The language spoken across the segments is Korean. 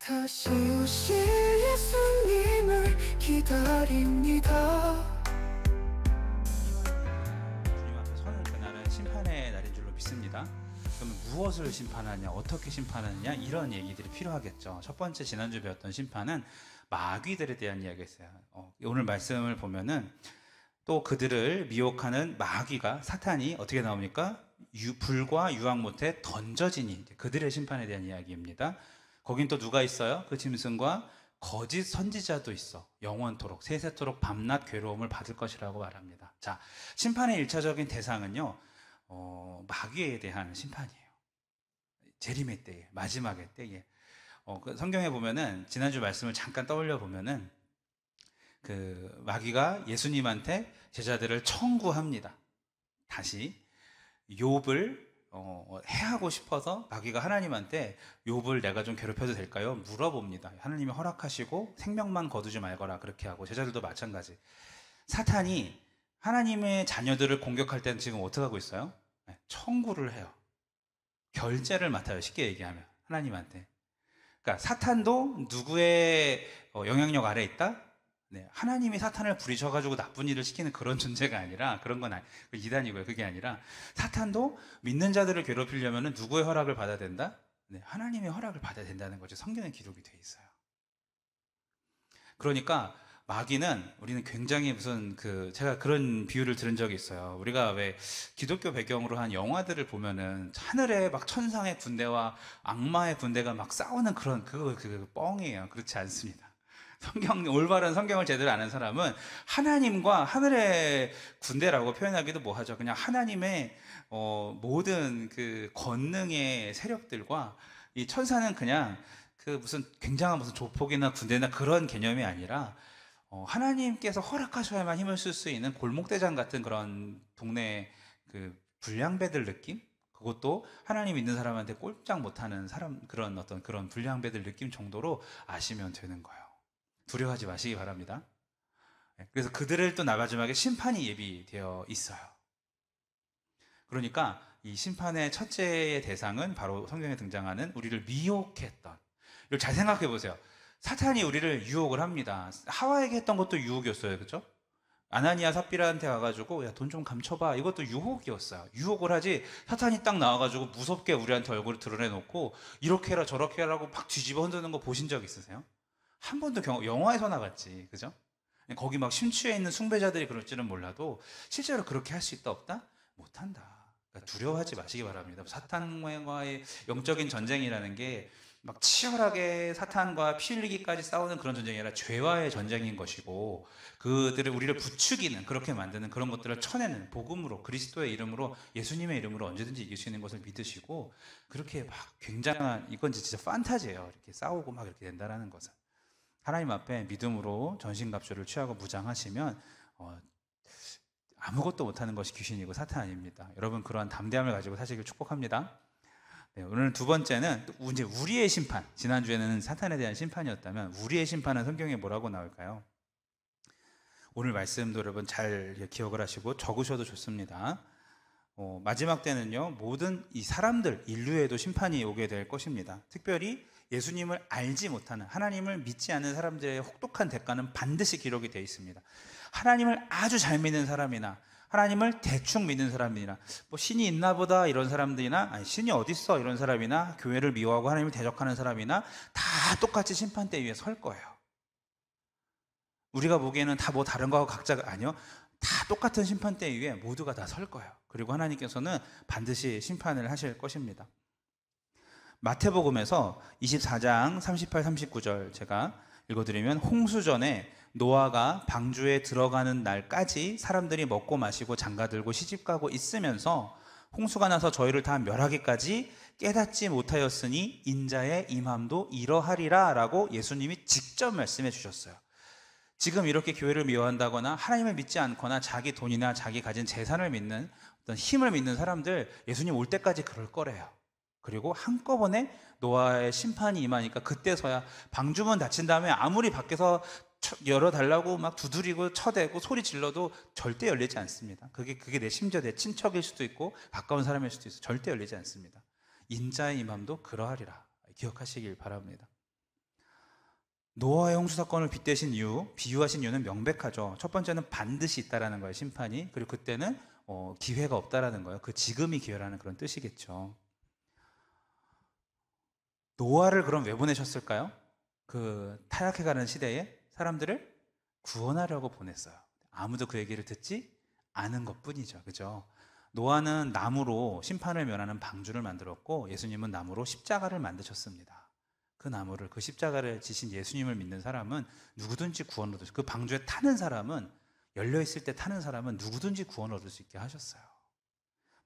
다시 오실 예수님을 기다립니다. 주님 앞에 서는 그날은 심판의 날인 줄로 믿습니다. 그러면 무엇을 심판하냐, 어떻게 심판하느냐, 이런 얘기들이 필요하겠죠. 첫 번째, 지난주 배웠던 심판은 마귀들에 대한 이야기였어요. 오늘 말씀을 보면은 또 그들을 미혹하는 마귀가, 사탄이 어떻게 나옵니까? 불과 유황 못에 던져지니, 그들의 심판에 대한 이야기입니다. 거긴 또 누가 있어요? 그 짐승과 거짓 선지자도 있어. 영원토록 세세토록 밤낮 괴로움을 받을 것이라고 말합니다. 자, 심판의 1차적인 대상은요, 마귀에 대한 심판이에요. 재림의 때에, 마지막의 때에. 그 성경에 보면은, 지난주 말씀을 잠깐 떠올려 보면은, 그 마귀가 예수님한테 제자들을 청구합니다. 다시 욥을 해하고 싶어서 마귀가 하나님한테 욥을 내가 좀 괴롭혀도 될까요? 물어봅니다. 하나님이 허락하시고 생명만 거두지 말거라, 그렇게 하고. 제자들도 마찬가지. 사탄이 하나님의 자녀들을 공격할 때는 지금 어떻게 하고 있어요? 청구를 해요. 결제를 맡아요. 쉽게 얘기하면 하나님한테. 그러니까 사탄도 누구의 영향력 아래 있다? 네, 하나님이 사탄을 부리셔가지고 나쁜 일을 시키는 그런 존재가 아니라, 그런 건 이단이고요. 그게 아니라 사탄도 믿는 자들을 괴롭히려면 누구의 허락을 받아야 된다? 네, 하나님의 허락을 받아야 된다는 거죠. 성경에 기록이 돼 있어요. 그러니까 마귀는, 우리는 굉장히 제가 그런 비유를 들은 적이 있어요. 우리가 왜 기독교 배경으로 한 영화들을 보면은 하늘에 막 천상의 군대와 악마의 군대가 막 싸우는 그거 뻥이에요. 그렇지 않습니다. 올바른 성경을 제대로 아는 사람은 하나님과 하늘의 군대라고 표현하기도 뭐하죠. 그냥 하나님의 모든 그 권능의 세력들과, 이 천사는 그냥 무슨 굉장한 무슨 조폭이나 군대나 그런 개념이 아니라, 하나님께서 허락하셔야만 힘을 쓸 수 있는 골목대장 같은 그런 동네 그 불량배들 느낌? 그것도 하나님 믿는 사람한테 꼼짝 못하는 그런 불량배들 느낌 정도로 아시면 되는 거예요. 두려워하지 마시기 바랍니다. 그래서 그들을 또 마지막에 심판이 예비되어 있어요. 그러니까 이 심판의 첫째의 대상은 바로 성경에 등장하는 우리를 미혹했던, 이걸 잘 생각해 보세요. 사탄이 우리를 유혹을 합니다. 하와에게 했던 것도 유혹이었어요. 그렇죠? 아나니아 삽비라한테 와가지고 야, 돈 좀 감춰봐, 이것도 유혹이었어요. 유혹을 하지, 사탄이 딱 나와가지고 무섭게 우리한테 얼굴을 드러내놓고 이렇게 해라 저렇게 해라고 막 뒤집어 흔드는 거 보신 적 있으세요? 한 번도 영화에서 나갔지, 그죠? 거기 막 심취해 있는 숭배자들이 그럴지는 몰라도 실제로 그렇게 할 수 있다 없다? 못한다. 그러니까 두려워하지 마시기 바랍니다. 사탄과의 영적인 전쟁이라는 게 막 치열하게 사탄과 피 흘리기까지 싸우는 그런 전쟁이 아니라 죄와의 전쟁인 것이고, 우리를 부추기는, 그렇게 만드는 그런 것들을 쳐내는 복음으로, 그리스도의 이름으로, 예수님의 이름으로 언제든지 이길 수 있는 것을 믿으시고, 그렇게 막 굉장한, 이건 진짜 판타지예요. 이렇게 싸우고 막 이렇게 된다는 것은. 하나님 앞에 믿음으로 전신갑주를 취하고 무장하시면 아무것도 못하는 것이 귀신이고 사탄 아닙니다. 여러분, 그러한 담대함을 가지고 사시길 축복합니다. 네, 오늘 두 번째는 이제 우리의 심판. 지난주에는 사탄에 대한 심판이었다면 우리의 심판은 성경에 뭐라고 나올까요? 오늘 말씀도 여러분 잘 기억을 하시고 적으셔도 좋습니다. 마지막 때는요, 모든 이 사람들, 인류에도 심판이 오게 될 것입니다. 특별히 예수님을 알지 못하는, 하나님을 믿지 않는 사람들의 혹독한 대가는 반드시 기록이 되어 있습니다. 하나님을 아주 잘 믿는 사람이나, 하나님을 대충 믿는 사람이나, 뭐 신이 있나 보다 이런 사람들이나, 아니 신이 어딨어 이런 사람이나, 교회를 미워하고 하나님을 대적하는 사람이나, 다 똑같이 심판대 위에 설 거예요. 우리가 보기에는 다 뭐 다른 거하고 각자가, 아니요, 다 똑같은 심판대 위에 모두가 다 설 거예요. 그리고 하나님께서는 반드시 심판을 하실 것입니다. 마태복음에서 24장 38, 39절 제가 읽어드리면, 홍수전에 노아가 방주에 들어가는 날까지 사람들이 먹고 마시고 장가들고 시집가고 있으면서 홍수가 나서 저희를 다 멸하기까지 깨닫지 못하였으니 인자의 임함도 이러하리라 라고 예수님이 직접 말씀해 주셨어요. 지금 이렇게 교회를 미워한다거나 하나님을 믿지 않거나 자기 돈이나 자기 가진 재산을 믿는, 어떤 힘을 믿는 사람들, 예수님 올 때까지 그럴 거래요. 그리고 한꺼번에 노아의 심판이 임하니까 그때서야 방주문 닫힌 다음에 아무리 밖에서 열어달라고 막 두드리고 쳐대고 소리 질러도 절대 열리지 않습니다. 그게 심지어 내 친척일 수도 있고 가까운 사람일 수도 있어. 절대 열리지 않습니다. 인자의 임함도 그러하리라. 기억하시길 바랍니다. 노아의 홍수 사건을 빗대신 이유, 비유하신 이유는 명백하죠. 첫 번째는 반드시 있다라는 거예요, 심판이. 그리고 그때는 기회가 없다라는 거예요. 그 지금이 기회라는 그런 뜻이겠죠. 노아를 그럼 왜 보내셨을까요? 그 타락해가는 시대에 사람들을 구원하려고 보냈어요. 아무도 그 얘기를 듣지 않은 것뿐이죠. 그죠? 노아는 나무로 심판을 면하는 방주를 만들었고, 예수님은 나무로 십자가를 만드셨습니다. 그 나무를, 그 십자가를 지신 예수님을 믿는 사람은 누구든지 구원을 얻을 수, 그 방주에 타는 사람은, 열려있을 때 타는 사람은 누구든지 구원을 얻을 수 있게 하셨어요.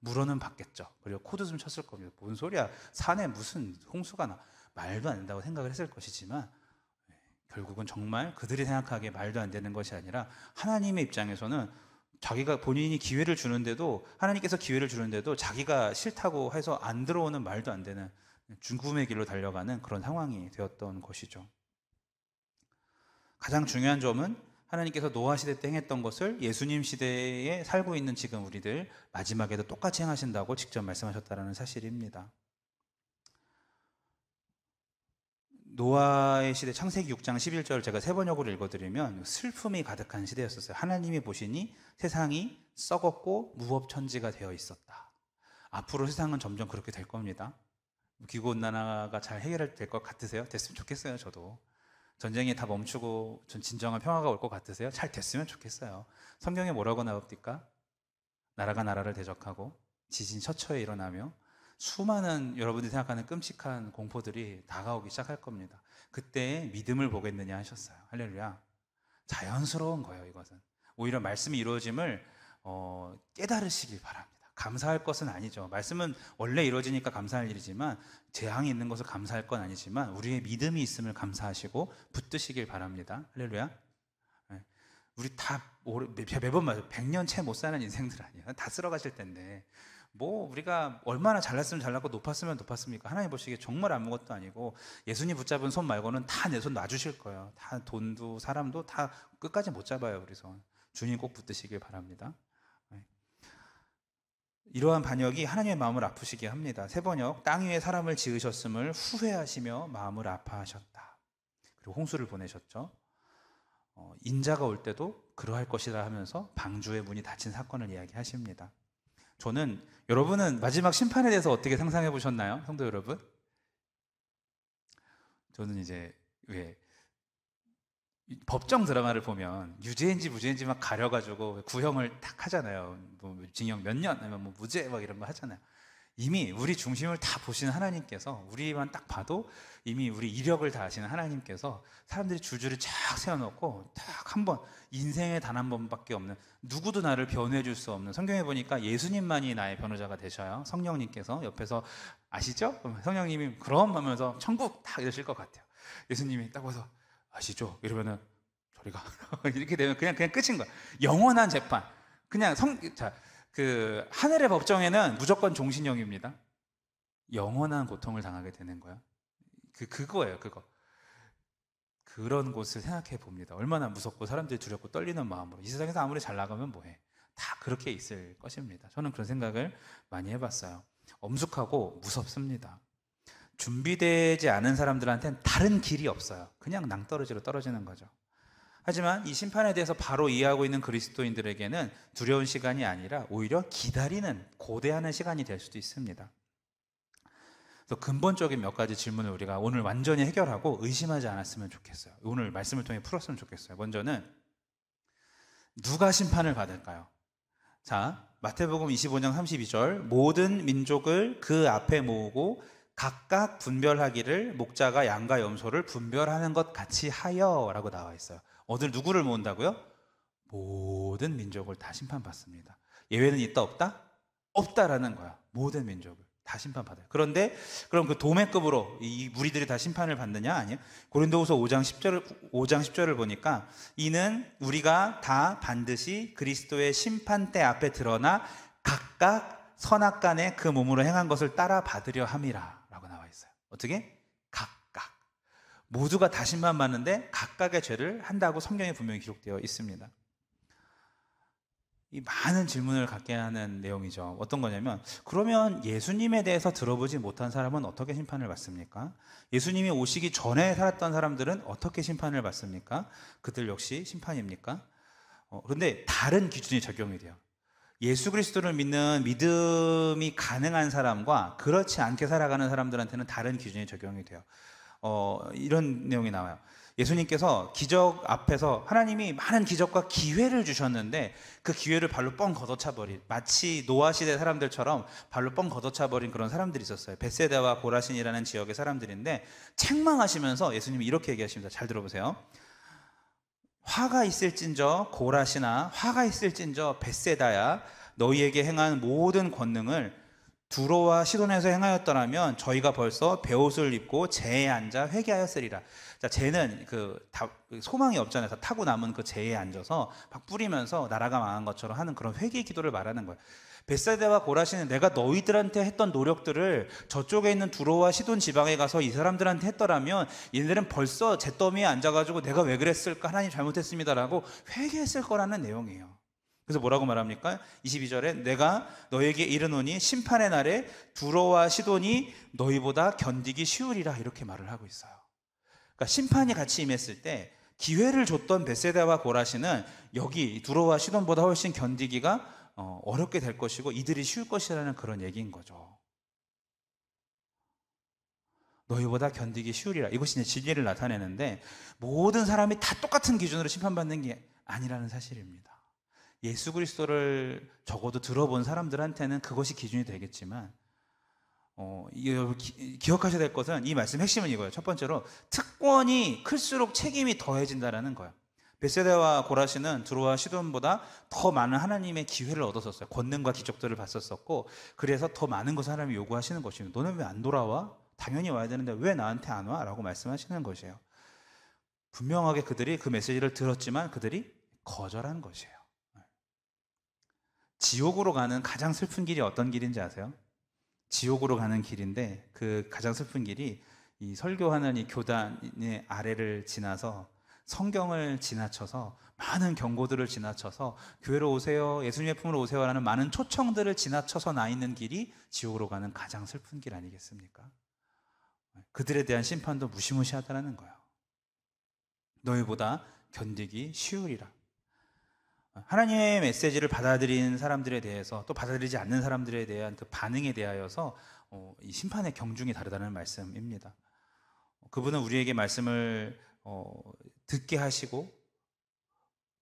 물어는 받겠죠. 그리고 코드숨 쳤을 겁니다. 뭔 소리야, 산에 무슨 홍수가 나, 말도 안 된다고 생각을 했을 것이지만, 결국은 정말 그들이 생각하기에 말도 안 되는 것이 아니라 하나님의 입장에서는 자기가 본인이 기회를 주는데도, 하나님께서 기회를 주는데도 자기가 싫다고 해서 안 들어오는, 말도 안 되는 죽음의 길로 달려가는 그런 상황이 되었던 것이죠. 가장 중요한 점은 하나님께서 노아 시대 때 행했던 것을 예수님 시대에 살고 있는 지금 우리들 마지막에도 똑같이 행하신다고 직접 말씀하셨다는 사실입니다. 노아의 시대, 창세기 6장 11절 제가 세 번역으로 읽어드리면 슬픔이 가득한 시대였었어요. 하나님이 보시니 세상이 썩었고 무법천지가 되어 있었다. 앞으로 세상은 점점 그렇게 될 겁니다. 기후온난화가 잘 해결될 것 같으세요? 됐으면 좋겠어요. 저도. 전쟁이 다 멈추고 진정한 평화가 올 것 같으세요? 잘 됐으면 좋겠어요. 성경에 뭐라고 나옵니까? 나라가 나라를 대적하고 지진 처처에 일어나며 수많은 여러분들이 생각하는 끔찍한 공포들이 다가오기 시작할 겁니다. 그때 믿음을 보겠느냐 하셨어요. 할렐루야. 자연스러운 거예요. 이것은 오히려 말씀이 이루어짐을 깨달으시길 바랍니다. 감사할 것은 아니죠. 말씀은 원래 이루어지니까 감사할 일이지만, 재앙이 있는 것을 감사할 건 아니지만 우리의 믿음이 있음을 감사하시고 붙드시길 바랍니다. 할렐루야. 우리 다 매번 말해요. 100년 채 못 사는 인생들 아니에요. 다 쓸어가실 텐데 뭐 우리가 얼마나 잘났으면 잘났고 높았으면 높았습니까? 하나님 보시기에 정말 아무것도 아니고, 예수님 붙잡은 손 말고는 다 내 손 놔주실 거예요. 다 돈도 사람도 다 끝까지 못 잡아요. 우리 손. 주님 꼭 붙드시길 바랍니다. 이러한 반역이 하나님의 마음을 아프시게 합니다. 세 번역, 땅 위에 사람을 지으셨음을 후회하시며 마음을 아파하셨다. 그리고 홍수를 보내셨죠. 인자가 올 때도 그러할 것이라 하면서 방주의 문이 닫힌 사건을 이야기하십니다. 여러분은 마지막 심판에 대해서 어떻게 상상해 보셨나요? 성도 여러분? 저는 이제 법정 드라마를 보면 유죄인지 무죄인지 막 가려가지고 구형을 딱 하잖아요. 뭐 징역 몇 년, 아니면 뭐 무죄 막 이런 거 하잖아요. 이미 우리 중심을 다 보시는 하나님께서, 우리만 딱 봐도 이미 우리 이력을 다 아시는 하나님께서 사람들이 줄줄이 쫙 세워놓고 딱 한 번, 인생에 단 한 번밖에 없는, 누구도 나를 변호해 줄 수 없는, 성경에 보니까 예수님만이 나의 변호자가 되셔요. 성령님께서 옆에서, 아시죠? 성령님이 그럼 하면서 천국 딱 이러실 것 같아요. 예수님이 딱 와서 아시죠? 이러면은 저리가 이렇게 되면 그냥 끝인 거야. 영원한 재판. 그냥 그 하늘의 법정에는 무조건 종신형입니다. 영원한 고통을 당하게 되는 거야. 그거예요. 그거. 그런 곳을 생각해 봅니다. 얼마나 무섭고 사람들이 두렵고 떨리는 마음으로 이 세상에서 아무리 잘 나가면 뭐해. 다 그렇게 있을 것입니다. 저는 그런 생각을 많이 해봤어요. 엄숙하고 무섭습니다. 준비되지 않은 사람들한테는 다른 길이 없어요. 그냥 낭떠러지로 떨어지는 거죠. 하지만 이 심판에 대해서 바로 이해하고 있는 그리스도인들에게는 두려운 시간이 아니라 오히려 기다리는, 고대하는 시간이 될 수도 있습니다. 그래서 근본적인 몇 가지 질문을 우리가 오늘 완전히 해결하고 의심하지 않았으면 좋겠어요. 오늘 말씀을 통해 풀었으면 좋겠어요. 먼저는 누가 심판을 받을까요? 자, 마태복음 25장 32절, 모든 민족을 그 앞에 모으고 각각 분별하기를 목자가 양과 염소를 분별하는 것 같이 하여 라고 나와 있어요. 어딜 누구를 모은다고요? 모든 민족을 다 심판받습니다. 예외는 있다 없다? 없다라는 거야. 모든 민족을 다 심판받아요. 그런데 그럼 그 도매급으로 이 무리들이 다 심판을 받느냐? 아니요. 고린도후서 5장 10절을 보니까 이는 우리가 다 반드시 그리스도의 심판대 앞에 드러나 각각 선악간에 그 몸으로 행한 것을 따라 받으려 함이라 라고 나와 있어요. 어떻게? 각각. 모두가 다 심판받는데 각각의 죄를 한다고 성경에 분명히 기록되어 있습니다. 이 많은 질문을 갖게 하는 내용이죠. 어떤 거냐면, 그러면 예수님에 대해서 들어보지 못한 사람은 어떻게 심판을 받습니까? 예수님이 오시기 전에 살았던 사람들은 어떻게 심판을 받습니까? 그들 역시 심판입니까? 그런데 다른 기준이 적용이 돼요. 예수 그리스도를 믿는 믿음이 가능한 사람과 그렇지 않게 살아가는 사람들한테는 다른 기준이 적용이 돼요. 이런 내용이 나와요. 예수님께서 기적 앞에서 하나님이 많은 기적과 기회를 주셨는데 그 기회를 발로 뻥 걷어차버린, 마치 노아 시대 사람들처럼 발로 뻥 걷어차버린 그런 사람들이 있었어요. 벳세다와 고라신이라는 지역의 사람들인데 책망하시면서 예수님이 이렇게 얘기하십니다. 잘 들어보세요. 화가 있을진저 고라시나 화가 있을진저 벳세다야, 너희에게 행한 모든 권능을 두로와 시돈에서 행하였더라면 저희가 벌써 베옷을 입고 재에 앉아 회개하였으리라. 자, 재는 소망이 없잖아요. 다 타고 남은 그 재에 앉아서 막 뿌리면서 나라가 망한 것처럼 하는 그런 회개 기도를 말하는 거예요. 벳세다와 고라시는 내가 너희들한테 했던 노력들을 저쪽에 있는 두로와 시돈 지방에 가서 이 사람들한테 했더라면 얘네들은 벌써 잿더미에 앉아가지고 내가 왜 그랬을까, 하나님 잘못했습니다라고 회개했을 거라는 내용이에요. 그래서 뭐라고 말합니까? 22절에 내가 너에게 이르노니 심판의 날에 두로와 시돈이 너희보다 견디기 쉬우리라, 이렇게 말을 하고 있어요. 그러니까 심판이 같이 임했을 때 기회를 줬던 벳세다와 고라시는 여기 두로와 시돈보다 훨씬 견디기가 어렵게 될 것이고 이들이 쉬울 것이라는 그런 얘기인 거죠. 너희보다 견디기 쉬우리라. 이것이 이제 진리를 나타내는데 모든 사람이 다 똑같은 기준으로 심판받는 게 아니라는 사실입니다. 예수 그리스도를 적어도 들어본 사람들한테는 그것이 기준이 되겠지만 기억하셔야 될 것은, 이 말씀의 핵심은 이거예요. 첫 번째로 특권이 클수록 책임이 더해진다는 거예요. 벳세다와 고라시는 두로와 시돈보다 더 많은 하나님의 기회를 얻었었어요. 권능과 기적들을 봤었었고, 그래서 더 많은 것을 하나님이 요구하시는 것입니다. 너는 왜 안 돌아와? 당연히 와야 되는데 왜 나한테 안 와? 라고 말씀하시는 것이에요. 분명하게 그들이 그 메시지를 들었지만 그들이 거절한 것이에요. 지옥으로 가는 가장 슬픈 길이 어떤 길인지 아세요? 지옥으로 가는 길인데 그 가장 슬픈 길이 이 설교하는 이 교단의 아래를 지나서 성경을 지나쳐서 많은 경고들을 지나쳐서 교회로 오세요, 예수님의 품으로 오세요라는 많은 초청들을 지나쳐서 나 있는 길이 지옥으로 가는 가장 슬픈 길 아니겠습니까? 그들에 대한 심판도 무시무시하다는 거예요. 너희보다 견디기 쉬우리라. 하나님의 메시지를 받아들인 사람들에 대해서 또 받아들이지 않는 사람들에 대한 그 반응에 대하여서 이 심판의 경중이 다르다는 말씀입니다. 그분은 우리에게 말씀을 듣게 하시고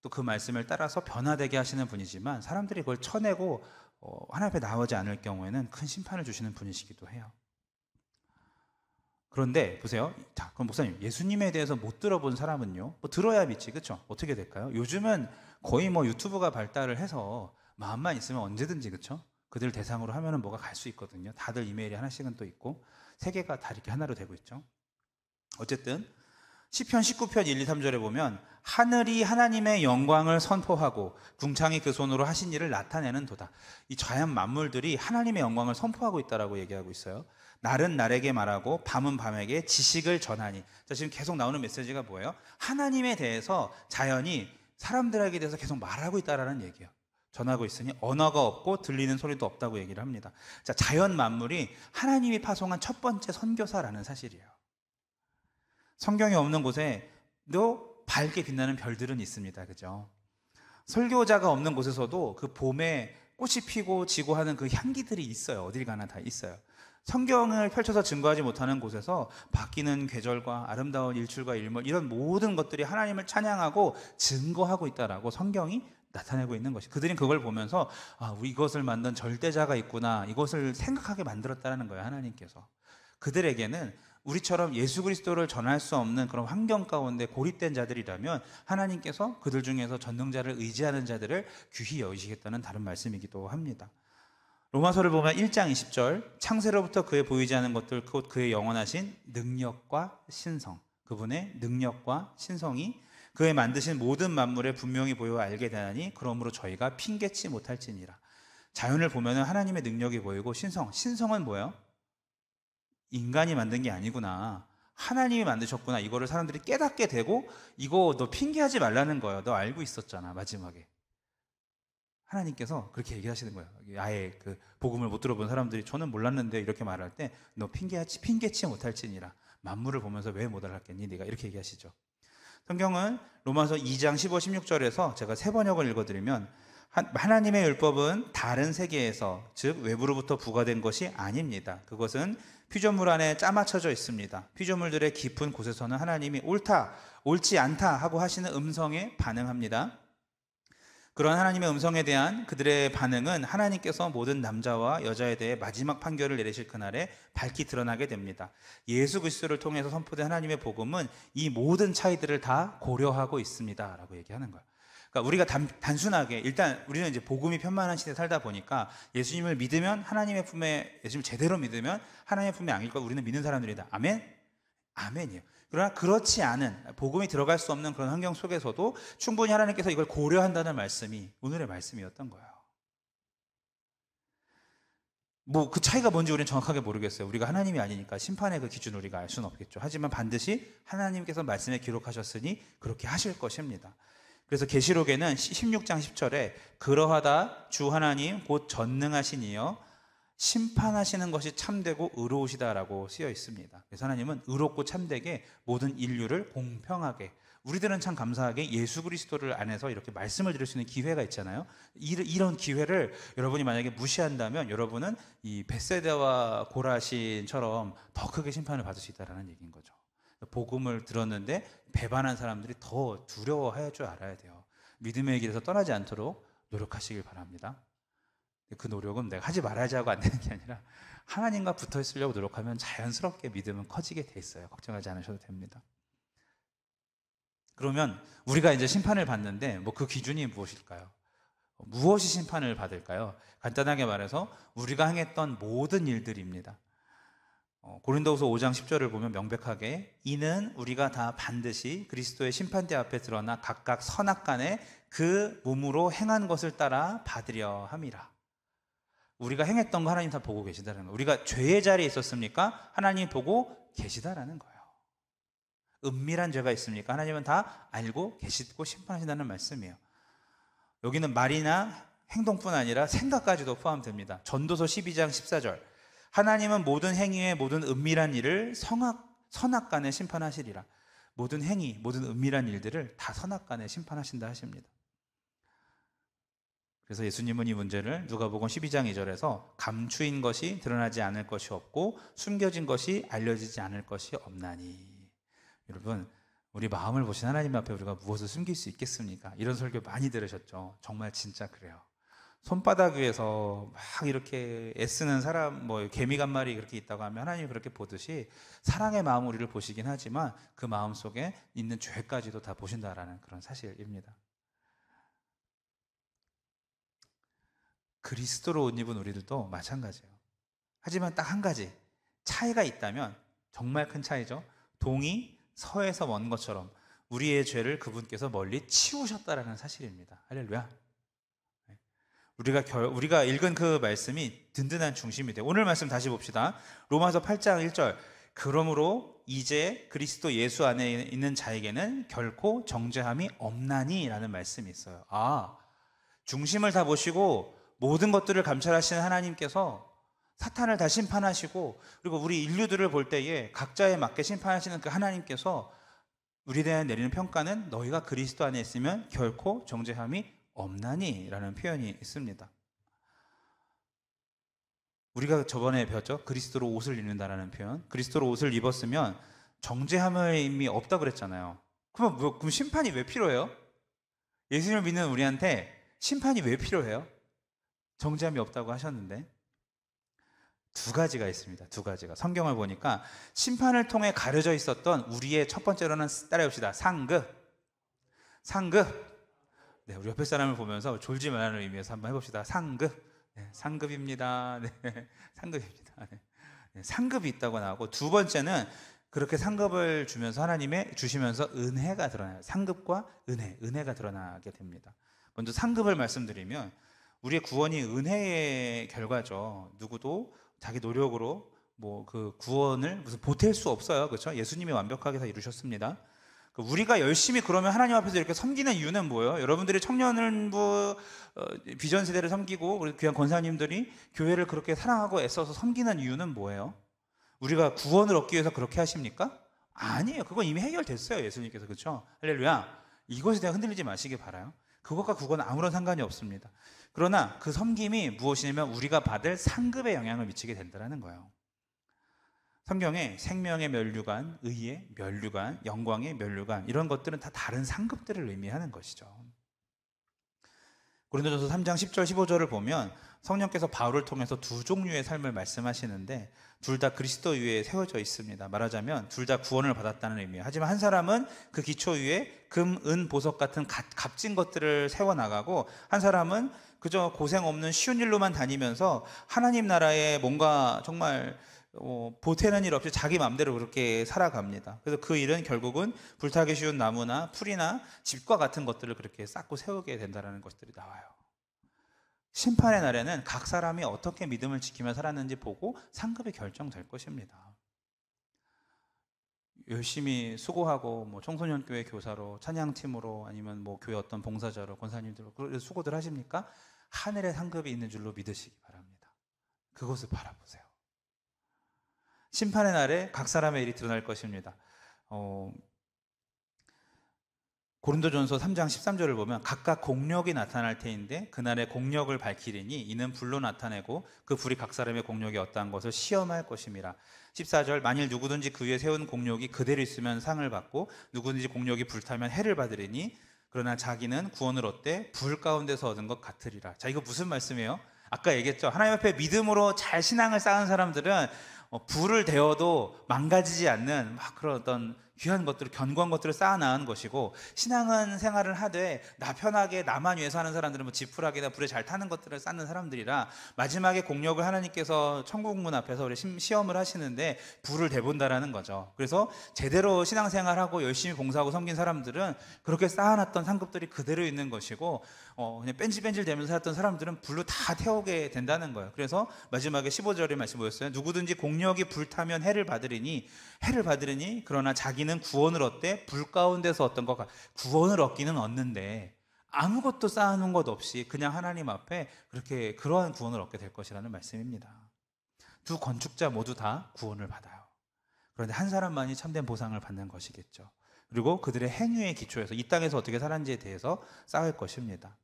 또 그 말씀을 따라서 변화되게 하시는 분이지만 사람들이 그걸 쳐내고 하나님 앞에 나오지 않을 경우에는 큰 심판을 주시는 분이시기도 해요. 그런데 보세요. 자, 그럼 목사님, 예수님에 대해서 못 들어본 사람은요? 뭐 들어야 믿지, 그렇죠? 어떻게 될까요? 요즘은 거의 뭐 유튜브가 발달을 해서 마음만 있으면 언제든지, 그렇죠? 그들 대상으로 하면은 뭐가 갈 수 있거든요. 다들 이메일이 하나씩은 또 있고 세계가 다 이렇게 하나로 되고 있죠. 어쨌든 시편 19편 1, 2, 3절에 보면 하늘이 하나님의 영광을 선포하고 궁창이 그 손으로 하신 일을 나타내는 도다. 이 자연 만물들이 하나님의 영광을 선포하고 있다라고 얘기하고 있어요. 날은 날에게 말하고 밤은 밤에게 지식을 전하니. 자, 지금 계속 나오는 메시지가 뭐예요? 하나님에 대해서 자연이 사람들에게 대해서 계속 말하고 있다라는 얘기예요. 전하고 있으니 언어가 없고 들리는 소리도 없다고 얘기를 합니다. 자, 자연 만물이 하나님이 파송한 첫 번째 선교사라는 사실이에요. 성경이 없는 곳에도 밝게 빛나는 별들은 있습니다. 그죠? 설교자가 없는 곳에서도 그 봄에 꽃이 피고 지고 하는 그 향기들이 있어요. 어딜 가나 다 있어요. 성경을 펼쳐서 증거하지 못하는 곳에서 바뀌는 계절과 아름다운 일출과 일몰, 이런 모든 것들이 하나님을 찬양하고 증거하고 있다라고 성경이 나타내고 있는 것이, 그들은 그걸 보면서 이것을 만든 절대자가 있구나, 이것을 생각하게 만들었다는 거예요. 하나님께서 그들에게는 우리처럼 예수 그리스도를 전할 수 없는 그런 환경 가운데 고립된 자들이라면 하나님께서 그들 중에서 전능자를 의지하는 자들을 귀히 여기시겠다는 다른 말씀이기도 합니다. 로마서를 보면 1장 20절, 창세로부터 그의 보이지 않은 것들 곧 그의 영원하신 능력과 신성, 그분의 능력과 신성이 그의 만드신 모든 만물에 분명히 보여 알게 되나니 그러므로 저희가 핑계치 못할지니라. 자연을 보면 하나님의 능력이 보이고 신성은 뭐예요? 인간이 만든 게 아니구나, 하나님이 만드셨구나, 이거를 사람들이 깨닫게 되고, 이거 너 핑계하지 말라는 거예요. 너 알고 있었잖아. 마지막에 하나님께서 그렇게 얘기하시는 거예요. 아예 그 복음을 못 들어본 사람들이 저는 몰랐는데 이렇게 말할 때 너 핑계치 못할지니라. 만물을 보면서 왜 못 알았겠니? 네가 이렇게 얘기하시죠. 성경은 로마서 2장 15, 16절에서 제가 세 번역을 읽어드리면 하나님의 율법은 다른 세계에서 즉 외부로부터 부과된 것이 아닙니다. 그것은 피조물 안에 짜맞춰져 있습니다. 피조물들의 깊은 곳에서는 하나님이 옳다, 옳지 않다 하고 하시는 음성에 반응합니다. 그런 하나님의 음성에 대한 그들의 반응은 하나님께서 모든 남자와 여자에 대해 마지막 판결을 내리실 그날에 밝히 드러나게 됩니다. 예수 그리스도를 통해서 선포된 하나님의 복음은 이 모든 차이들을 다 고려하고 있습니다 라고 얘기하는 거예요. 그러니까 우리가 단순하게 일단 우리는 이제 복음이 편만한 시대에 살다 보니까 예수님을 믿으면 하나님의 품에, 예수님을 제대로 믿으면 하나님의 품에 안길 걸 우리는 믿는 사람들이다. 아멘? 아멘이에요. 그러나 그렇지 않은, 복음이 들어갈 수 없는 그런 환경 속에서도 충분히 하나님께서 이걸 고려한다는 말씀이 오늘의 말씀이었던 거예요. 뭐 그 차이가 뭔지 우리는 정확하게 모르겠어요. 우리가 하나님이 아니니까 심판의 그 기준을 우리가 알 수는 없겠죠. 하지만 반드시 하나님께서 말씀에 기록하셨으니 그렇게 하실 것입니다. 그래서 계시록에는 16장 10절에 그러하다 주 하나님 곧 전능하신 이여 심판하시는 것이 참되고 의로우시다라고 쓰여 있습니다. 그래서 하나님은 의롭고 참되게 모든 인류를 공평하게, 우리들은 참 감사하게 예수 그리스도를 안에서 이렇게 말씀을 들을 수 있는 기회가 있잖아요. 이런 기회를 여러분이 만약에 무시한다면 여러분은 이 벳세다와 고라신처럼 더 크게 심판을 받을 수 있다는 얘기인 거죠. 복음을 들었는데 배반한 사람들이 더 두려워할 줄 알아야 돼요. 믿음의 길에서 떠나지 않도록 노력하시길 바랍니다. 그 노력은 내가 하지 말아야지 하고 안 되는 게 아니라 하나님과 붙어 있으려고 노력하면 자연스럽게 믿음은 커지게 돼 있어요. 걱정하지 않으셔도 됩니다. 그러면 우리가 이제 심판을 받는데 뭐 그 기준이 무엇일까요? 무엇이 심판을 받을까요? 간단하게 말해서 우리가 행했던 모든 일들입니다. 고린도후서 5장 10절을 보면 명백하게 이는 우리가 다 반드시 그리스도의 심판대 앞에 드러나 각각 선악간에 그 몸으로 행한 것을 따라 받으려 함이라. 우리가 행했던 거 하나님 다 보고 계시다는 거예요. 우리가 죄의 자리에 있었습니까? 하나님 보고 계시다라는 거예요. 은밀한 죄가 있습니까? 하나님은 다 알고 계시고 심판하신다는 말씀이에요. 여기는 말이나 행동뿐 아니라 생각까지도 포함됩니다. 전도서 12장 14절 하나님은 모든 행위의 모든 은밀한 일을 선악간에 심판하시리라. 모든 행위, 모든 은밀한 일들을 다 선악간에 심판하신다 하십니다. 그래서 예수님은 이 문제를 누가복음 12장 2절에서 감추인 것이 드러나지 않을 것이 없고 숨겨진 것이 알려지지 않을 것이 없나니. 여러분, 우리 마음을 보신 하나님 앞에 우리가 무엇을 숨길 수 있겠습니까? 이런 설교 많이 들으셨죠? 정말 진짜 그래요. 손바닥 위에서 막 이렇게 애쓰는 사람, 뭐 개미가 한 마리 그렇게 있다고 하면 하나님이 그렇게 보듯이 사랑의 마음 우리를 보시긴 하지만 그 마음 속에 있는 죄까지도 다 보신다라는 그런 사실입니다. 그리스도로 옷 입은 우리들도 마찬가지예요. 하지만 딱 한 가지 차이가 있다면 정말 큰 차이죠. 동이 서에서 먼 것처럼 우리의 죄를 그분께서 멀리 치우셨다라는 사실입니다. 할렐루야. 우리가 읽은 그 말씀이 든든한 중심이 돼요. 오늘 말씀 다시 봅시다. 로마서 8장 1절 그러므로 이제 그리스도 예수 안에 있는 자에게는 결코 정죄함이 없나니 라는 말씀이 있어요. 중심을 다 보시고 모든 것들을 감찰하시는 하나님께서 사탄을 다 심판하시고 그리고 우리 인류들을 볼 때에 각자에 맞게 심판하시는 그 하나님께서 우리에 대한 내리는 평가는 너희가 그리스도 안에 있으면 결코 정죄함이 없나니 라는 표현이 있습니다. 우리가 저번에 배웠죠? 그리스도로 옷을 입는다라는 표현. 그리스도로 옷을 입었으면 정죄함이 없다고 그랬잖아요. 그럼 심판이 왜 필요해요? 예수님을 믿는 우리한테 심판이 왜 필요해요? 정죄함이 없다고 하셨는데 두 가지가 있습니다. 두 가지가. 성경을 보니까 심판을 통해 가려져 있었던 우리의 첫 번째로는 따라해봅시다. 상급. 네, 우리 옆에 사람을 보면서 졸지 말라는 의미에서 한번 해봅시다. 상급. 네, 상급입니다. 네, 상급입니다. 네, 상급이 있다고 나오고 두 번째는 그렇게 상급을 주시면서 은혜가 드러나요. 상급과 은혜가 드러나게 됩니다. 먼저 상급을 말씀드리면 우리의 구원이 은혜의 결과죠. 누구도 자기 노력으로 그 구원을 무슨 보탤 수 없어요. 그렇죠? 예수님이 완벽하게 다 이루셨습니다. 우리가 열심히 그러면 하나님 앞에서 이렇게 섬기는 이유는 뭐예요? 여러분들이 청년부 비전 세대를 섬기고 우리 귀한 권사님들이 교회를 그렇게 사랑하고 애써서 섬기는 이유는 뭐예요? 우리가 구원을 얻기 위해서 그렇게 하십니까? 아니에요. 그건 이미 해결됐어요. 예수님께서. 그렇죠? 할렐루야. 이것에 대해 흔들리지 마시기 바라요. 그것과 그건 아무런 상관이 없습니다. 그러나 그 섬김이 무엇이냐면 우리가 받을 상급에 영향을 미치게 된다는 거예요. 성경에 생명의 면류관, 의의 면류관, 영광의 면류관 이런 것들은 다 다른 상급들을 의미하는 것이죠. 고린도전서 3장 10절 15절을 보면 성령께서 바울을 통해서 두 종류의 삶을 말씀하시는데 둘 다 그리스도 위에 세워져 있습니다. 말하자면 둘 다 구원을 받았다는 의미예요. 하지만 한 사람은 그 기초 위에 금, 은, 보석 같은 값진 것들을 세워나가고 한 사람은 그저 고생 없는 쉬운 일로만 다니면서 하나님 나라에 뭔가 정말 보태는 일 없이 자기 마음대로 그렇게 살아갑니다. 그래서 그 일은 결국은 불타기 쉬운 나무나 풀이나 집과 같은 것들을 그렇게 쌓고 세우게 된다는 것들이 나와요. 심판의 날에는 각 사람이 어떻게 믿음을 지키며 살았는지 보고 상급이 결정될 것입니다. 열심히 수고하고 뭐 청소년교회 교사로 찬양팀으로 아니면 뭐 교회 어떤 봉사자로 권사님들로 그런 수고들 하십니까? 하늘의 상급이 있는 줄로 믿으시기 바랍니다. 그것을 바라보세요. 심판의 날에 각 사람의 일이 드러날 것입니다. 고린도전서 3장 13절을 보면 각각 공력이 나타날 테인데 그날의 공력을 밝히리니 이는 불로 나타내고 그 불이 각 사람의 공력이 어떠한 것을 시험할 것임이라. 14절 만일 누구든지 그 위에 세운 공력이 그대로 있으면 상을 받고 누구든지 공력이 불타면 해를 받으리니 그러나 자기는 구원을 얻되 불 가운데서 얻은 것 같으리라. 자, 이거 무슨 말씀이에요? 아까 얘기했죠. 하나님 앞에 믿음으로 잘 신앙을 쌓은 사람들은 불을 데워도 망가지지 않는 막 그런 어떤 귀한 것들을, 견고한 것들을 쌓아나은 것이고, 신앙은 생활을 하되 나 편하게 나만 위해서 하는 사람들은 뭐 지푸라기나 불에 잘 타는 것들을 쌓는 사람들이라 마지막에 공력을 하나님께서 천국문 앞에서 우리 시험을 하시는데 불을 대본다라는 거죠. 그래서 제대로 신앙생활하고 열심히 봉사하고 섬긴 사람들은 그렇게 쌓아놨던 상급들이 그대로 있는 것이고, 그냥 뺀질뺀질 대면서 살았던 사람들은 불로 다 태우게 된다는 거예요. 그래서 마지막에 15절의 말씀 뭐였어요? 누구든지 공력이 불타면 해를 받으리니 그러나 자기는 구원을 얻되 불 가운데서 어떤 것 구원을 얻기는 얻는데 아무것도 쌓아놓은 것 없이 그냥 하나님 앞에 그렇게 그러한 구원을 얻게 될 것이라는 말씀입니다. 두 건축자 모두 다 구원을 받아요. 그런데 한 사람만이 참된 보상을 받는 것이겠죠. 그리고 그들의 행위의 기초에서 이 땅에서 어떻게 살았는지에 대해서 쌓을 것입니다.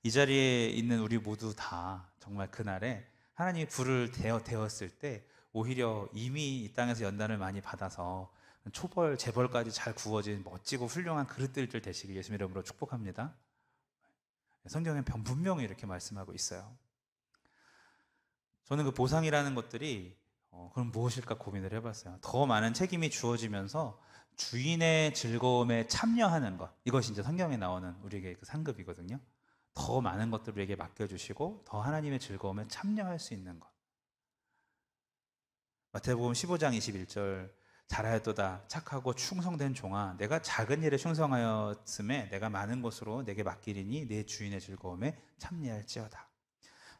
이 자리에 있는 우리 모두 다 정말 그날에 하나님이 불을 데웠을 때 오히려 이미 이 땅에서 연단을 많이 받아서 초벌, 재벌까지 잘 구워진 멋지고 훌륭한 그릇들들 되시길 예수님 이름으로 축복합니다. 성경엔 분명히 이렇게 말씀하고 있어요. 저는 그 보상이라는 것들이 그럼 무엇일까 고민을 해봤어요. 더 많은 책임이 주어지면서 주인의 즐거움에 참여하는 것, 이것이 이제 성경에 나오는 우리에게 그 상급이거든요. 더 많은 것들을 우리에게 맡겨주시고 더 하나님의 즐거움에 참여할 수 있는 것. 마태복음 15장 21절 잘하였도다 착하고 충성된 종아 내가 작은 일에 충성하였음에 내가 많은 것으로 내게 맡기리니 내 주인의 즐거움에 참여할지어다.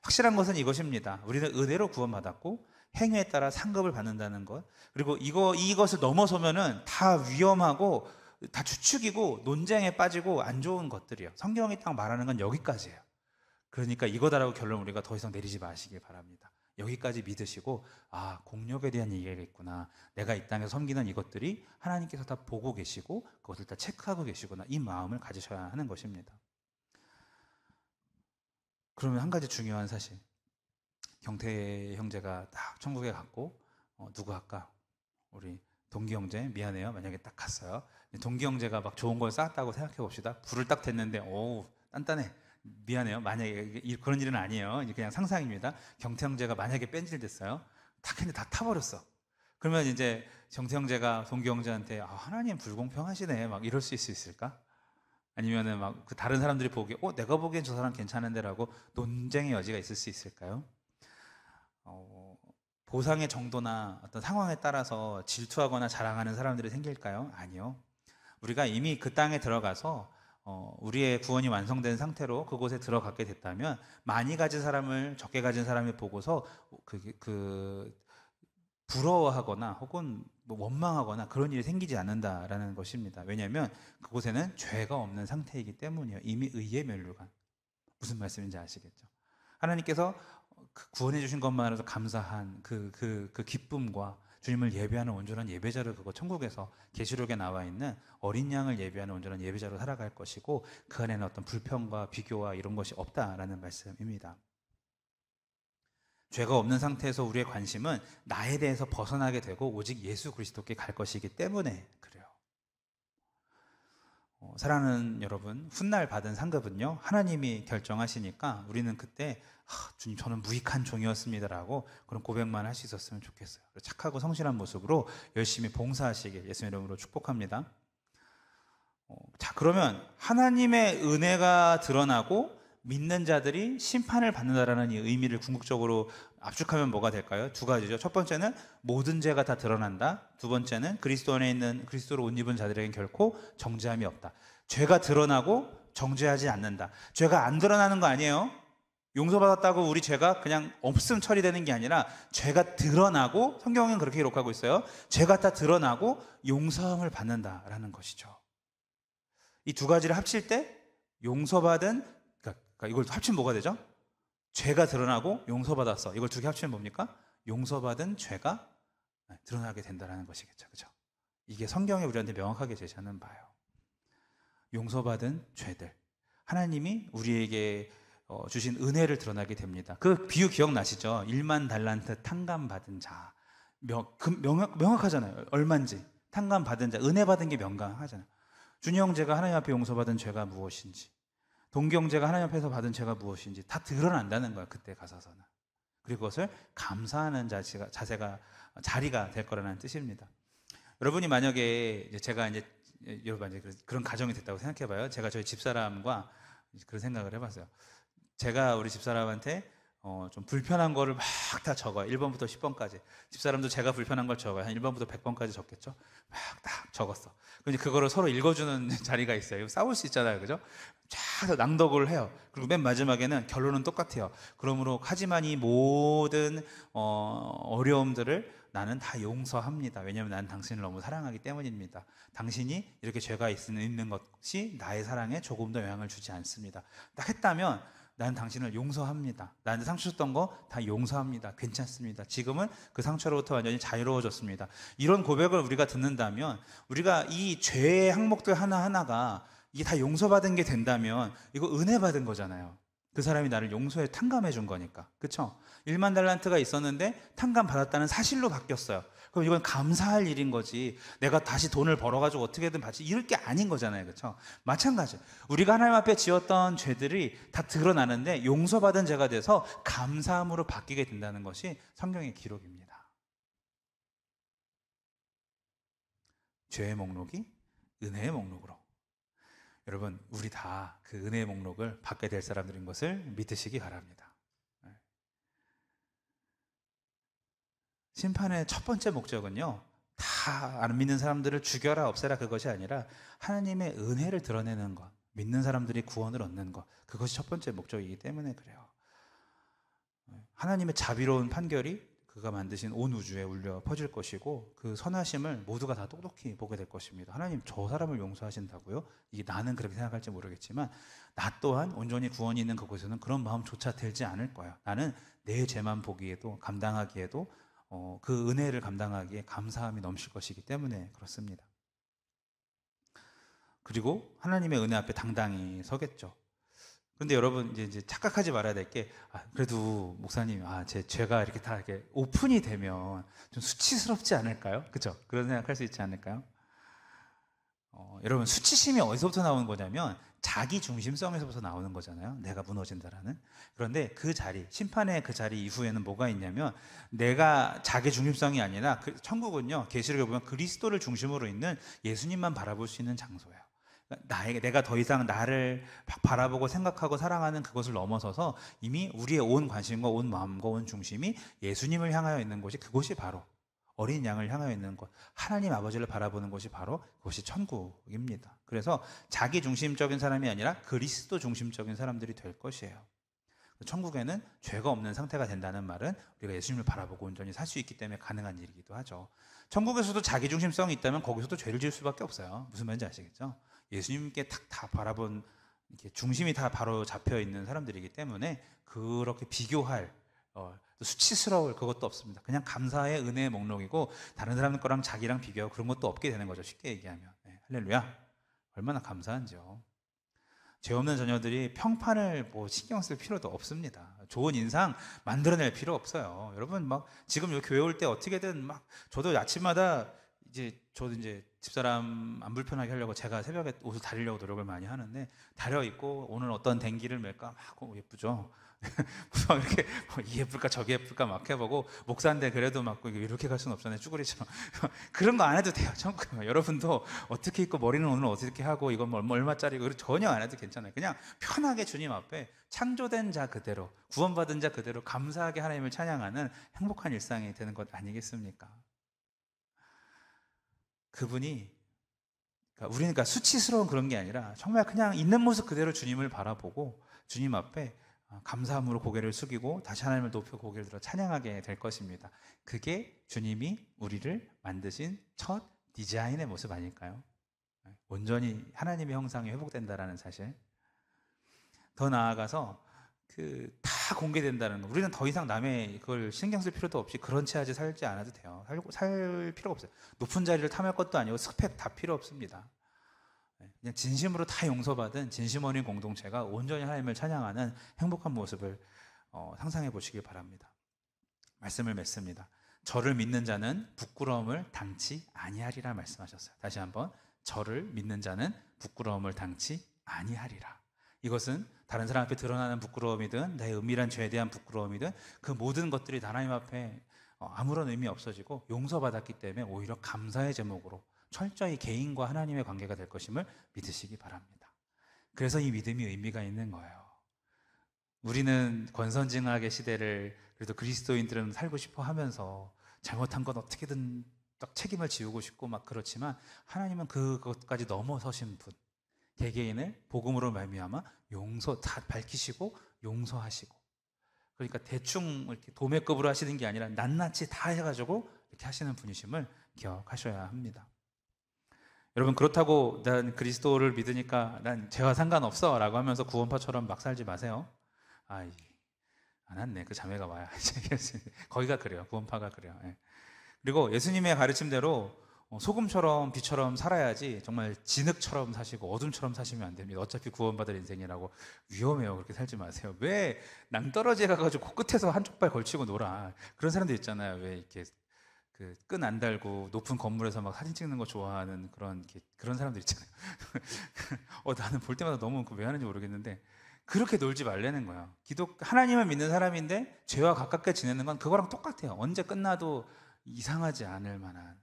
확실한 것은 이것입니다. 우리는 은혜로 구원받았고 행위에 따라 상급을 받는다는 것, 그리고 이것을 넘어서면은 다 위험하고 다 추측이고 논쟁에 빠지고 안 좋은 것들이에요. 성경이 딱 말하는 건 여기까지예요. 그러니까 이거다라고 결론 우리가 더 이상 내리지 마시길 바랍니다. 여기까지 믿으시고 공력에 대한 얘기가 있구나, 내가 이 땅에서 섬기는 이것들이 하나님께서 다 보고 계시고 그것을 다 체크하고 계시구나, 이 마음을 가지셔야 하는 것입니다. 그러면 한 가지 중요한 사실, 경태 형제가 딱 천국에 갔고 누구 할까? 우리 동기 형제, 미안해요 만약에 딱 갔어요. 동기 형제가 막 좋은 걸 쌓았다고 생각해 봅시다. 불을 딱 댔는데 단단해, 미안해요 만약에 그런 일은 아니에요, 그냥 상상입니다. 경태 형제가 만약에 뺀질됐어요. 다 근데 다 타버렸어. 그러면 이제 경태 형제가 동기 형제한테 하나님 불공평하시네 막 이럴 수 있을까? 아니면은 막 그 다른 사람들이 보기에 내가 보기엔 저 사람 괜찮은데라고 논쟁의 여지가 있을 수 있을까요? 보상의 정도나 어떤 상황에 따라서 질투하거나 자랑하는 사람들이 생길까요? 아니요. 우리가 이미 그 땅에 들어가서 우리의 구원이 완성된 상태로 그곳에 들어가게 됐다면 많이 가진 사람을 적게 가진 사람이 보고서 부러워하거나 혹은 뭐 원망하거나 그런 일이 생기지 않는다라는 것입니다. 왜냐하면 그곳에는 죄가 없는 상태이기 때문이에요. 이미 의의 면류관. 무슨 말씀인지 아시겠죠? 하나님께서 구원해 주신 것만으로도 감사한 그 기쁨과 주님을 예배하는 온전한 예배자로 그거 천국에서 계시록에 나와 있는 어린 양을 예배하는 온전한 예배자로 살아갈 것이고 그 안에는 어떤 불평과 비교와 이런 것이 없다라는 말씀입니다. 죄가 없는 상태에서 우리의 관심은 나에 대해서 벗어나게 되고 오직 예수 그리스도께 갈 것이기 때문에 그래요. 사랑하는 여러분, 훗날 받은 상급은요 하나님이 결정하시니까 우리는 그때 주님 저는 무익한 종이었습니다라고 그런 고백만 할 수 있었으면 좋겠어요. 착하고 성실한 모습으로 열심히 봉사하시길 예수님 이름으로 축복합니다. 자, 그러면 하나님의 은혜가 드러나고 믿는 자들이 심판을 받는다라는 이 의미를 궁극적으로 압축하면 뭐가 될까요? 두 가지죠. 첫 번째는 모든 죄가 다 드러난다. 두 번째는 그리스도 안에 있는 그리스도로 옷 입은 자들에겐 결코 정죄함이 없다. 죄가 드러나고 정죄하지 않는다. 죄가 안 드러나는 거 아니에요. 용서받았다고 우리 죄가 그냥 없음 처리되는 게 아니라 죄가 드러나고, 성경은 그렇게 기록하고 있어요. 죄가 다 드러나고 용서함을 받는다라는 것이죠. 이 두 가지를 합칠 때 용서받은, 그러니까 이걸 합치면 뭐가 되죠? 죄가 드러나고 용서받았어. 이걸 두 개 합치면 뭡니까? 용서받은 죄가 드러나게 된다는 것이겠죠. 그죠? 이게 성경에 우리한테 명확하게 제시하는 바예요. 용서받은 죄들. 하나님이 우리에게 주신 은혜를 드러나게 됩니다. 그 비유 기억나시죠? 1만 달란트 탕감받은 자. 명확하잖아요. 얼마인지. 탕감받은 자. 은혜 받은 게 명강하잖아요. 준이 형제가 하나님 앞에 용서받은 죄가 무엇인지, 동경제가 하나님 앞에서 받은 죄가 무엇인지 다 드러난다는 거야. 그때 가서서는. 그리고 그것을 감사하는 자리가 될 거라는 뜻입니다. 여러분이 만약에 제가 여러분 그런 가정이 됐다고 생각해봐요. 제가 저희 집사람과 그런 생각을 해봤어요. 제가 우리 집사람한테 좀 불편한 거를 막 다 적어요. 1번부터 10번까지. 집사람도 제가 불편한 걸 적어요. 한 1번부터 100번까지 적겠죠. 막 딱 적었어. 근데 그거를 서로 읽어주는 자리가 있어요. 싸울 수 있잖아요. 그죠? 쫙 낭독을 해요. 그리고 맨 마지막에는 결론은 똑같아요. 그러므로 하지만 이 모든 어려움들을 나는 다 용서합니다. 왜냐하면 나는 당신을 너무 사랑하기 때문입니다. 당신이 이렇게 죄가 있는 것이 나의 사랑에 조금 더 영향을 주지 않습니다. 딱 했다면 나는 당신을 용서합니다. 나한테 상처 줬던 거 다 용서합니다. 괜찮습니다. 지금은 그 상처로부터 완전히 자유로워졌습니다. 이런 고백을 우리가 듣는다면, 우리가 이 죄의 항목들 하나하나가 이게 다 용서받은 게 된다면 이거 은혜 받은 거잖아요. 그 사람이 나를 용서해 탕감해 준 거니까. 그렇죠? 1만 달란트가 있었는데 탕감 받았다는 사실로 바뀌었어요. 그럼 이건 감사할 일인 거지, 내가 다시 돈을 벌어가지고 어떻게든 받지 이럴 게 아닌 거잖아요. 그렇죠? 마찬가지. 우리가 하나님 앞에 지었던 죄들이 다 드러나는데 용서받은 죄가 돼서 감사함으로 바뀌게 된다는 것이 성경의 기록입니다. 죄의 목록이 은혜의 목록으로. 여러분, 우리 다 그 은혜의 목록을 받게 될 사람들인 것을 믿으시기 바랍니다. 심판의 첫 번째 목적은요, 다 안 믿는 사람들을 죽여라 없애라 그것이 아니라 하나님의 은혜를 드러내는 것, 믿는 사람들이 구원을 얻는 것, 그것이 첫 번째 목적이기 때문에 그래요. 하나님의 자비로운 판결이 그가 만드신 온 우주에 울려 퍼질 것이고, 그 선하심을 모두가 다 똑똑히 보게 될 것입니다. 하나님 저 사람을 용서하신다고요? 이게 나는 그렇게 생각할지 모르겠지만 나 또한 온전히 구원이 있는 그곳에서는 그런 마음조차 들지 않을 거야. 나는 내 죄만 보기에도, 감당하기에도 그 은혜를 감당하기에 감사함이 넘칠 것이기 때문에 그렇습니다. 그리고 하나님의 은혜 앞에 당당히 서겠죠. 그런데 여러분 이제 착각하지 말아야 될 게, 그래도 목사님, 제 죄가 이렇게 다 이렇게 오픈이 되면 좀 수치스럽지 않을까요? 그렇죠? 그런 생각할 수 있지 않을까요? 여러분, 수치심이 어디서부터 나오는 거냐면 자기 중심성에서부터 나오는 거잖아요. 내가 무너진다라는. 그런데 그 자리, 심판의 그 자리 이후에는 뭐가 있냐면, 내가 자기 중심성이 아니라 천국은요, 계시록에 보면 그리스도를 중심으로 있는 예수님만 바라볼 수 있는 장소예요. 내가 더 이상 나를 바라보고 생각하고 사랑하는 그것을 넘어서서 이미 우리의 온 관심과 온 마음과 온 중심이 예수님을 향하여 있는 곳이, 그곳이 바로 어린 양을 향하여 있는 곳, 하나님 아버지를 바라보는 곳이 바로 그것이 천국입니다. 그래서 자기 중심적인 사람이 아니라 그리스도 중심적인 사람들이 될 것이에요. 천국에는 죄가 없는 상태가 된다는 말은 우리가 예수님을 바라보고 온전히 살 수 있기 때문에 가능한 일이기도 하죠. 천국에서도 자기중심성이 있다면 거기서도 죄를 지을 수밖에 없어요. 무슨 말인지 아시겠죠? 예수님께 탁 다 바라본 이렇게 중심이 다 바로 잡혀 있는 사람들이기 때문에 그렇게 비교할 수치스러울 그것도 없습니다. 그냥 감사의 은혜의 목록이고 다른 사람 거랑 자기랑 비교하고 그런 것도 없게 되는 거죠. 쉽게 얘기하면. 네, 할렐루야. 얼마나 감사한지요. 죄 없는 자녀들이 평판을 뭐 신경 쓸 필요도 없습니다. 좋은 인상 만들어낼 필요 없어요. 여러분 막 지금 여기 교회 올 때 어떻게든 막 저도 아침마다 저도 이제 집사람 안 불편하게 하려고 제가 새벽에 옷을 다리려고 노력을 많이 하는데 다려 입고 오늘 어떤 댕기를 맬까 막 예쁘죠. 막 이렇게 예쁠까 저게 예쁠까 막 해보고 목사인데 그래도 막 이렇게 갈 수는 없잖아요. 쭈구리처럼 그런 거 안 해도 돼요. 여러분도 어떻게 입고 머리는 오늘 어떻게 하고 이건 뭐 얼마짜리고 전혀 안 해도 괜찮아요. 그냥 편하게 주님 앞에 창조된 자 그대로 구원받은 자 그대로 감사하게 하나님을 찬양하는 행복한 일상이 되는 것 아니겠습니까? 그분이 우리는 그러니까 수치스러운 그런 게 아니라 정말 그냥 있는 모습 그대로 주님을 바라보고 주님 앞에 감사함으로 고개를 숙이고 다시 하나님을 높여 고개를 들어 찬양하게 될 것입니다. 그게 주님이 우리를 만드신 첫 디자인의 모습 아닐까요? 온전히 하나님의 형상이 회복된다라는 사실. 더 나아가서 다 공개된다는 거. 우리는 더 이상 남의 그걸 신경 쓸 필요도 없이 그런 체하지 살지 않아도 돼요. 살 필요가 없어요. 높은 자리를 탐할 것도 아니고 스펙 다 필요 없습니다. 그냥 진심으로 다 용서받은 진심 어린 공동체가 온전히 하나님을 찬양하는 행복한 모습을 상상해 보시길 바랍니다. 말씀을 맺습니다. 저를 믿는 자는 부끄러움을 당치 아니하리라 말씀하셨어요. 다시 한번 저를 믿는 자는 부끄러움을 당치 아니하리라. 이것은 다른 사람 앞에 드러나는 부끄러움이든 내 은밀한 죄에 대한 부끄러움이든 그 모든 것들이 하나님 앞에 아무런 의미 없어지고 용서받았기 때문에 오히려 감사의 제목으로 철저히 개인과 하나님의 관계가 될 것임을 믿으시기 바랍니다. 그래서 이 믿음이 의미가 있는 거예요. 우리는 권선징악의 시대를 그래도 그리스도인들은 살고 싶어 하면서 잘못한 건 어떻게든 딱 책임을 지우고 싶고 막 그렇지만 하나님은 그것까지 넘어서신 분, 개개인을 복음으로 말미암아 용서 다 밝히시고 용서하시고, 그러니까 대충 이렇게 도매급으로 하시는 게 아니라 낱낱이 다 해가지고 이렇게 하시는 분이심을 기억하셔야 합니다. 여러분, 그렇다고 난 그리스도를 믿으니까 난 죄와 상관없어 라고 하면서 구원파처럼 막 살지 마세요. 안 왔네, 그 자매가 와야 거기가 그래요. 구원파가 그래요. 예. 그리고 예수님의 가르침대로 소금처럼 빛처럼 살아야지 정말 진흙처럼 사시고 어둠처럼 사시면 안 됩니다. 어차피 구원받을 인생이라고. 위험해요. 그렇게 살지 마세요. 왜 낭떠러지에 가가지고 코끝에서 한쪽 발 걸치고 놀아. 그런 사람들 있잖아요. 왜 이렇게 끈 안 달고 높은 건물에서 막 사진 찍는 거 좋아하는 그런 사람들 있잖아요. 나는 볼 때마다 너무 왜 하는지 모르겠는데 그렇게 놀지 말라는 거예요. 하나님을 믿는 사람인데 죄와 가깝게 지내는 건 그거랑 똑같아요. 언제 끝나도 이상하지 않을 만한,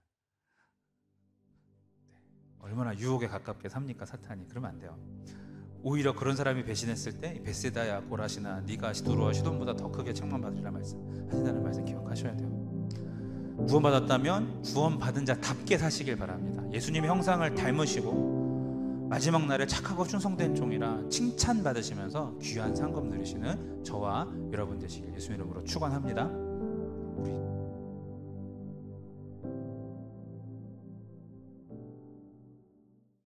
얼마나 유혹에 가깝게 삽니까 사탄이. 그러면 안 돼요. 오히려 그런 사람이 배신했을 때 베세다야 고라시나 네가 두로와 시돈보다 더 크게 책망받으리라 하신다는 말씀 기억하셔야 돼요. 구원받았다면 구원받은 자답게 사시길 바랍니다. 예수님의 형상을 닮으시고 마지막 날에 착하고 충성된 종이라 칭찬받으시면서 귀한 상급 누리시는 저와 여러분 되시길 예수님 이름으로 축원합니다. 우리